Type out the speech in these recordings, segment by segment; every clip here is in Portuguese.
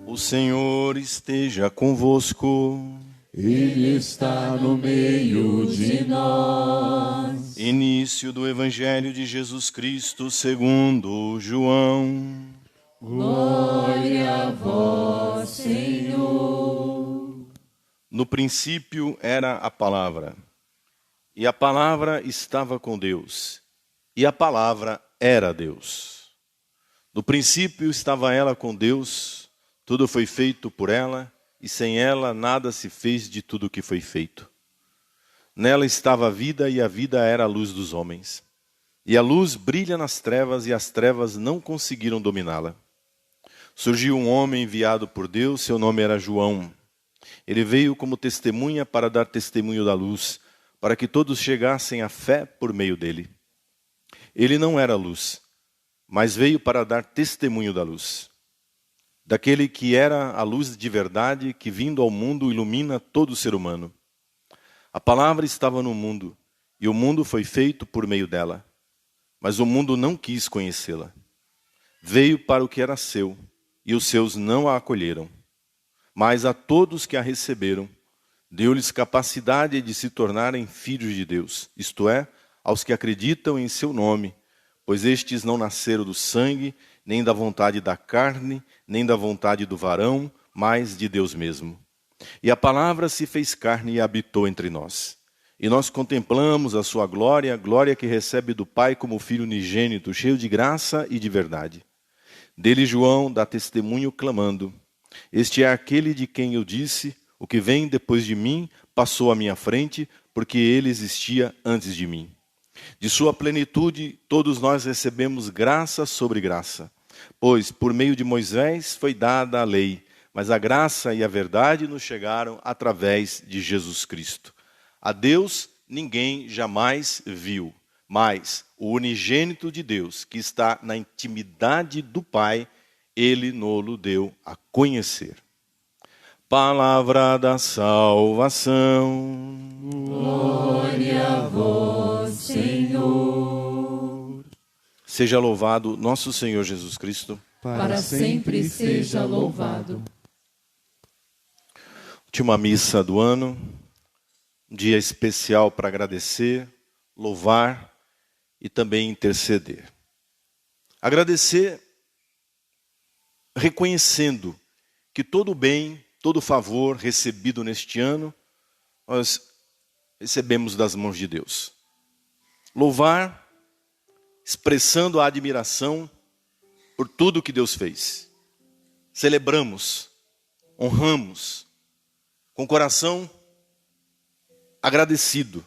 O Senhor esteja convosco. Ele está no meio de nós. Início do Evangelho de Jesus Cristo segundo João. Glória a vós, Senhor. No princípio era a palavra, e a palavra estava com Deus, e a palavra era Deus. No princípio estava ela com Deus, tudo foi feito por ela, e sem ela nada se fez de tudo que foi feito. Nela estava a vida, e a vida era a luz dos homens. E a luz brilha nas trevas, e as trevas não conseguiram dominá-la. Surgiu um homem enviado por Deus, seu nome era João. Ele veio como testemunha para dar testemunho da luz, para que todos chegassem à fé por meio dele. Ele não era luz, mas veio para dar testemunho da luz. Daquele que era a luz de verdade, que vindo ao mundo ilumina todo ser humano. A palavra estava no mundo, e o mundo foi feito por meio dela. Mas o mundo não quis conhecê-la. Veio para o que era seu, e os seus não a acolheram. Mas a todos que a receberam, deu-lhes capacidade de se tornarem filhos de Deus, isto é, aos que acreditam em seu nome, pois estes não nasceram do sangue, nem da vontade da carne, nem da vontade do varão, mas de Deus mesmo. E a palavra se fez carne e habitou entre nós. E nós contemplamos a sua glória, a glória que recebe do Pai como Filho unigênito, cheio de graça e de verdade. Dele João dá testemunho clamando: este é aquele de quem eu disse, o que vem depois de mim passou à minha frente, porque ele existia antes de mim. De sua plenitude todos nós recebemos graça sobre graça. Pois por meio de Moisés foi dada a lei, mas a graça e a verdade nos chegaram através de Jesus Cristo. A Deus ninguém jamais viu, mas o unigênito de Deus, que está na intimidade do Pai, ele nos deu a conhecer. Palavra da salvação. Glória a vós, Senhor. Seja louvado nosso Senhor Jesus Cristo. Para sempre seja louvado. Última missa do ano, um dia especial para agradecer, louvar e também interceder. Agradecer reconhecendo que todo bem, todo favor recebido neste ano, nós recebemos das mãos de Deus. Louvar, expressando a admiração por tudo que Deus fez. Celebramos, honramos, com o coração agradecido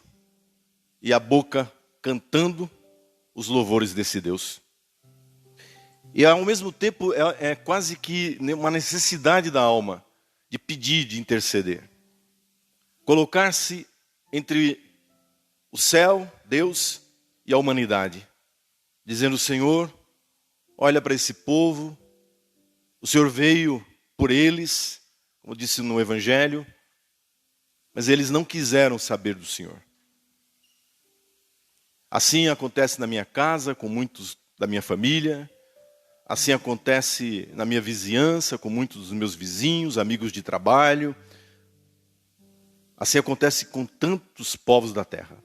e a boca cantando os louvores desse Deus. E ao mesmo tempo é quase que uma necessidade da alma de pedir, de interceder. Colocar-se entre o céu, Deus, e a humanidade. Dizendo: Senhor, olha para esse povo, o Senhor veio por eles, como disse no Evangelho, mas eles não quiseram saber do Senhor. Assim acontece na minha casa, com muitos da minha família. Assim acontece na minha vizinhança, com muitos dos meus vizinhos, amigos de trabalho. Assim acontece com tantos povos da terra,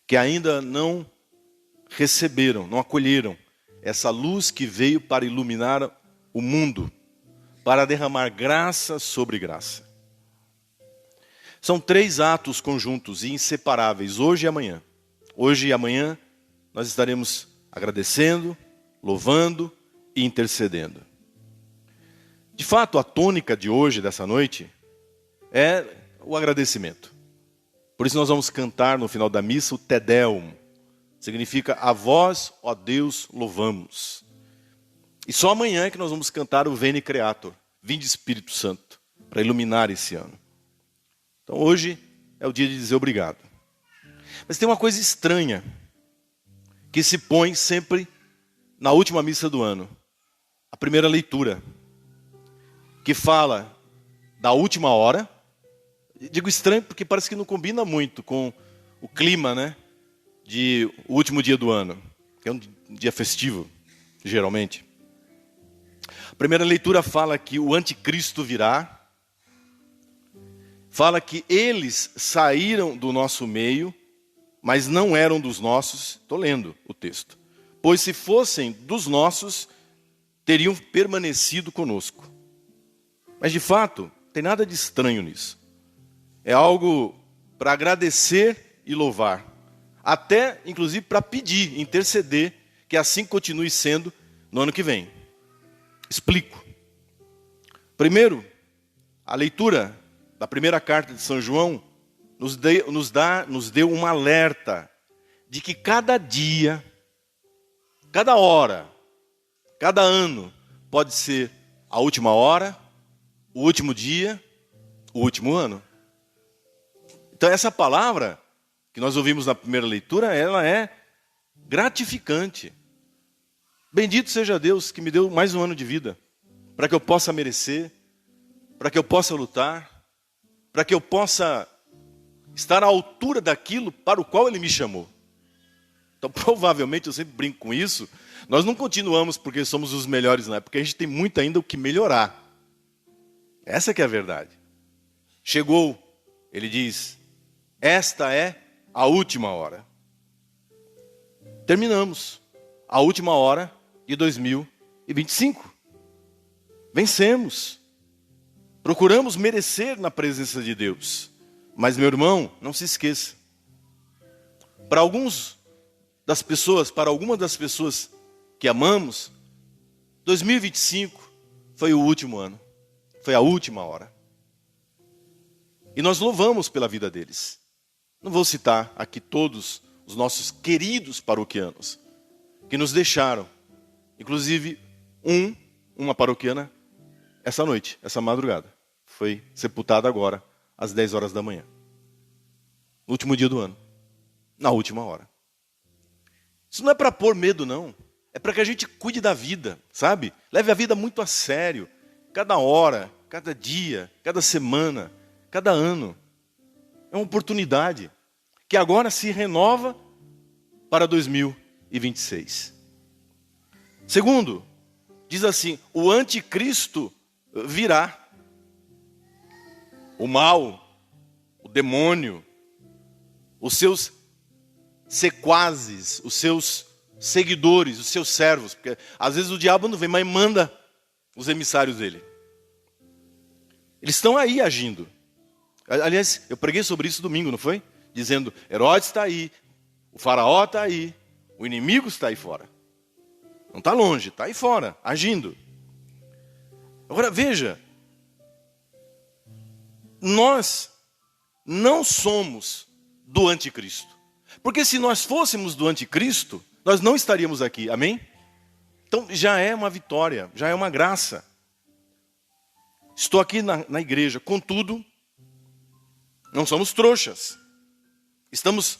que ainda não receberam, não acolheram essa luz que veio para iluminar o mundo, para derramar graça sobre graça. São 3 atos conjuntos e inseparáveis, hoje e amanhã. Hoje e amanhã nós estaremos agradecendo, louvando e intercedendo. De fato, a tônica de hoje, dessa noite, é o agradecimento. Por isso nós vamos cantar no final da missa o Te Deum. Significa: a vós, ó Deus, louvamos. E só amanhã é que nós vamos cantar o Veni Creator, Vinde Espírito Santo, para iluminar esse ano. Então hoje é o dia de dizer obrigado. Mas tem uma coisa estranha que se põe sempre na última missa do ano, a primeira leitura, que fala da última hora. Digo estranho porque parece que não combina muito com o clima, né, de o último dia do ano, que é um dia festivo, geralmente. A primeira leitura fala que o anticristo virá, fala que eles saíram do nosso meio, mas não eram dos nossos. Estou lendo o texto. Pois se fossem dos nossos, teriam permanecido conosco. Mas de fato, não tem nada de estranho nisso. É algo para agradecer e louvar. Até, inclusive, para pedir, interceder, que assim continue sendo no ano que vem. Explico. Primeiro, a leitura da primeira carta de São João nos deu um alerta de que cada dia, cada hora, cada ano pode ser a última hora, o último dia, o último ano. Então essa palavra que nós ouvimos na primeira leitura, ela é gratificante. Bendito seja Deus que me deu mais um ano de vida, para que eu possa merecer, para que eu possa lutar, para que eu possa estar à altura daquilo para o qual Ele me chamou. Então provavelmente, eu sempre brinco com isso, nós não continuamos porque somos os melhores, não é? Porque a gente tem muito ainda o que melhorar. Essa que é a verdade. Chegou, ele diz, esta é a última hora. Terminamos a última hora de 2025. Vencemos. Procuramos merecer na presença de Deus. Mas, meu irmão, não se esqueça. Para algumas das pessoas que amamos, 2025 foi o último ano. Foi a última hora. E nós louvamos pela vida deles. Não vou citar aqui todos os nossos queridos paroquianos que nos deixaram. Inclusive, uma paroquiana, essa noite, essa madrugada. Foi sepultada agora, às 10 horas da manhã. No último dia do ano. Na última hora. Isso não é para pôr medo, não. É para que a gente cuide da vida, sabe? Leve a vida muito a sério. Cada hora, cada dia, cada semana, cada ano. É uma oportunidade que agora se renova para 2026. Segundo, diz assim, o anticristo virá. O mal, o demônio, os seus sequazes, os seus seguidores, os seus servos. Porque às vezes o diabo não vem, mas manda os emissários dele. Eles estão aí agindo. Aliás, eu preguei sobre isso domingo, não foi? Dizendo, Herodes está aí, o faraó está aí, o inimigo está aí fora. Não está longe, está aí fora, agindo. Agora veja, nós não somos do anticristo. Porque se nós fôssemos do anticristo, nós não estaríamos aqui, amém? Então já é uma vitória, já é uma graça. Estou aqui na igreja, contudo, não somos trouxas. Estamos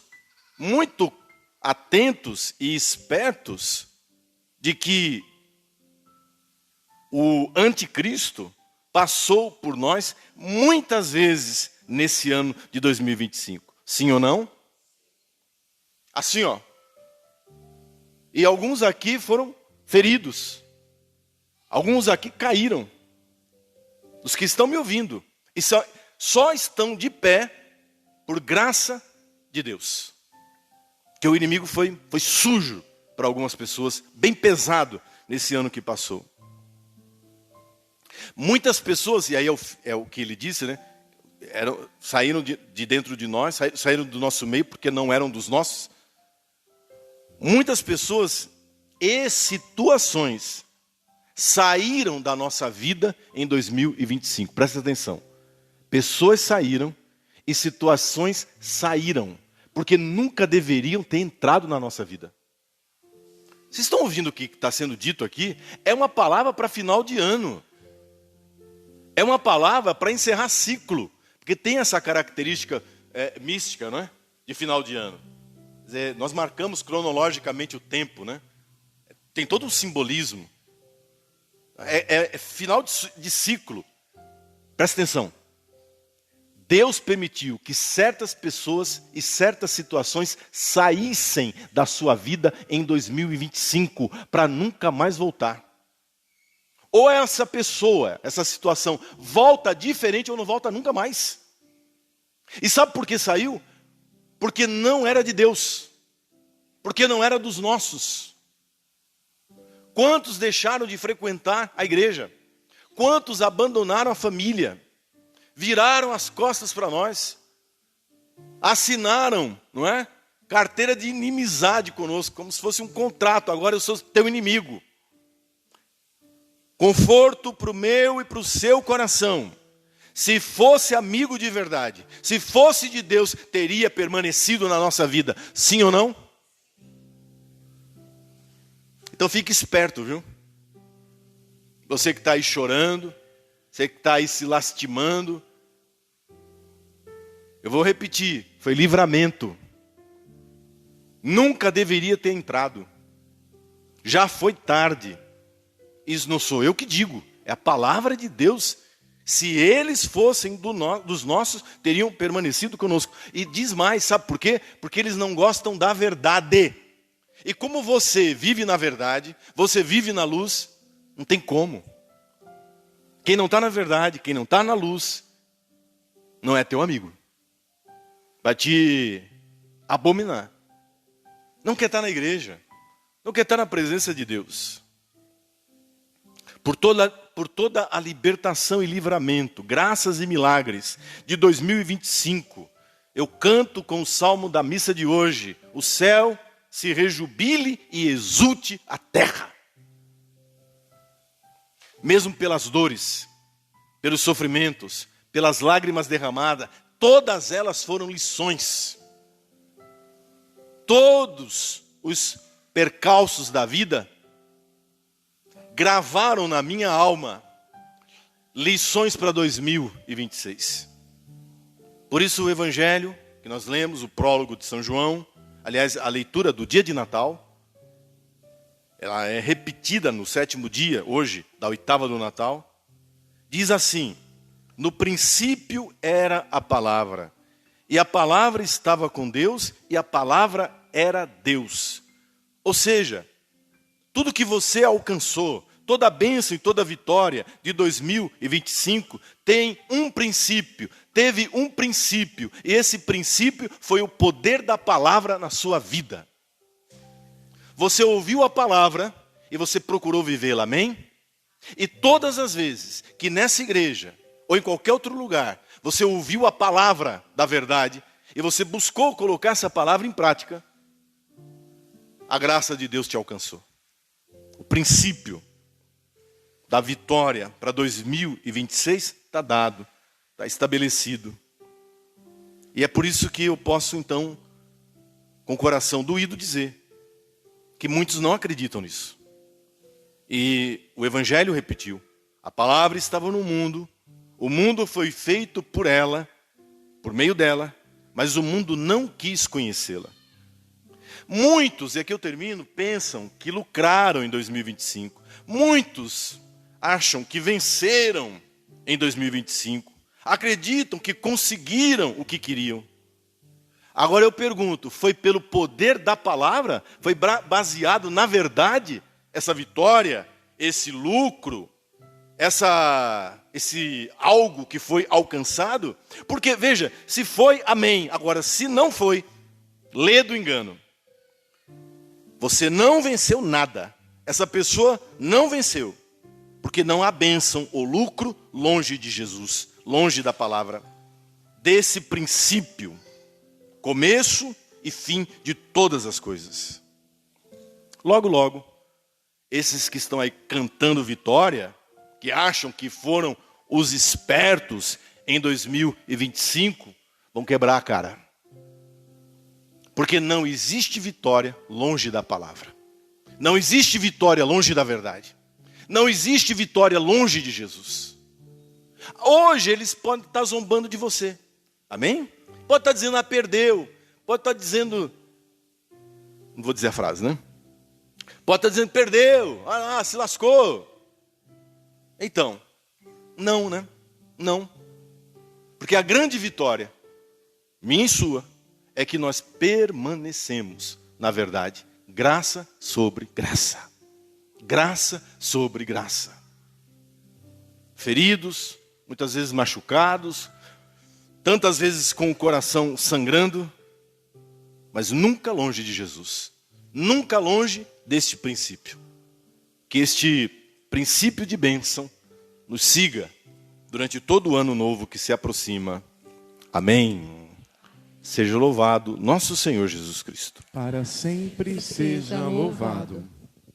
muito atentos e espertos de que o anticristo passou por nós muitas vezes nesse ano de 2025. Sim ou não? Assim, ó. E alguns aqui foram feridos. Alguns aqui caíram. Os que estão me ouvindo. E só estão de pé por graça de Deus. Que o inimigo foi sujo para algumas pessoas, bem pesado nesse ano que passou. Muitas pessoas, e aí é o que ele disse, né? Saíram de dentro de nós, saíram do nosso meio porque não eram dos nossos. Muitas pessoas e situações saíram da nossa vida em 2025. Presta atenção. Pessoas saíram e situações saíram, porque nunca deveriam ter entrado na nossa vida. Vocês estão ouvindo o que está sendo dito aqui? É uma palavra para final de ano. É uma palavra para encerrar ciclo. Porque tem essa característica mística, não é? De final de ano. Quer dizer, nós marcamos cronologicamente o tempo, né? Tem todo um simbolismo. É final de ciclo. Presta atenção. Deus permitiu que certas pessoas e certas situações saíssem da sua vida em 2025 para nunca mais voltar. Ou essa pessoa, essa situação, volta diferente ou não volta nunca mais. E sabe por que saiu? Porque não era de Deus. Porque não era dos nossos. Quantos deixaram de frequentar a igreja? Quantos abandonaram a família? Viraram as costas para nós? Assinaram, não é? Carteira de inimizade conosco, como se fosse um contrato. Agora eu sou teu inimigo. Conforto para o meu e para o seu coração. Se fosse amigo de verdade, se fosse de Deus, teria permanecido na nossa vida. Sim ou não? Então fique esperto, viu? Você que está aí chorando, você que está aí se lastimando. Eu vou repetir, foi livramento. Nunca deveria ter entrado. Já foi tarde. Isso não sou eu que digo, é a palavra de Deus. Se eles fossem dos nossos, teriam permanecido conosco. E diz mais, sabe por quê? Porque eles não gostam da verdade. E como você vive na verdade, você vive na luz, não tem como. Quem não está na verdade, quem não está na luz, não é teu amigo. Vai te abominar. Não quer estar na igreja, não quer estar na presença de Deus. Por toda a libertação e livramento, graças e milagres de 2025, eu canto com o salmo da missa de hoje: o céu se rejubile e exulte a terra. Mesmo pelas dores, pelos sofrimentos, pelas lágrimas derramadas, todas elas foram lições. Todos os percalços da vida gravaram na minha alma lições para 2026. Por isso o evangelho que nós lemos, o prólogo de São João, aliás, a leitura do dia de Natal, ela é repetida no 7º dia, hoje, da 8ª do Natal, diz assim: no princípio era a palavra, e a palavra estava com Deus, e a palavra era Deus. Ou seja, tudo que você alcançou, toda a bênção e toda a vitória de 2025 tem um princípio, teve um princípio, e esse princípio foi o poder da palavra na sua vida. Você ouviu a palavra e você procurou vivê-la, amém? E todas as vezes que nessa igreja, ou em qualquer outro lugar, você ouviu a palavra da verdade, e você buscou colocar essa palavra em prática, a graça de Deus te alcançou. O princípio da vitória para 2026 está dado, está estabelecido. E é por isso que eu posso então, com o coração doído, dizer que muitos não acreditam nisso. E o evangelho repetiu: a palavra estava no mundo, o mundo foi feito por ela, por meio dela, mas o mundo não quis conhecê-la. Muitos, e aqui eu termino, pensam que lucraram em 2025. Muitos acham que venceram em 2025. Acreditam que conseguiram o que queriam. Agora eu pergunto, foi pelo poder da palavra? Foi baseado na verdade essa vitória, esse lucro, esse algo que foi alcançado? Porque, veja, se foi, amém. Agora, se não foi, lê do engano. Você não venceu nada. Essa pessoa não venceu. Porque não há bênção ou lucro longe de Jesus, longe da palavra. Desse princípio, começo e fim de todas as coisas. Logo, logo, esses que estão aí cantando vitória, que acham que foram os espertos em 2025, vão quebrar a cara. Porque não existe vitória longe da palavra. Não existe vitória longe da verdade. Não existe vitória longe de Jesus. Hoje eles podem estar zombando de você. Amém? Pode estar dizendo, perdeu. Pode estar dizendo, não vou dizer a frase, né? Pode estar dizendo, perdeu. Se lascou. Então, não, né? Não. Porque a grande vitória, minha e sua, é que nós permanecemos na verdade. Graça sobre graça. Graça sobre graça. feridos, muitas vezes machucados, tantas vezes com o coração sangrando, mas nunca longe de Jesus, nunca longe deste princípio. Que este princípio de bênção nos siga durante todo o ano novo que se aproxima. Amém. Seja louvado nosso Senhor Jesus Cristo. Para sempre seja louvado.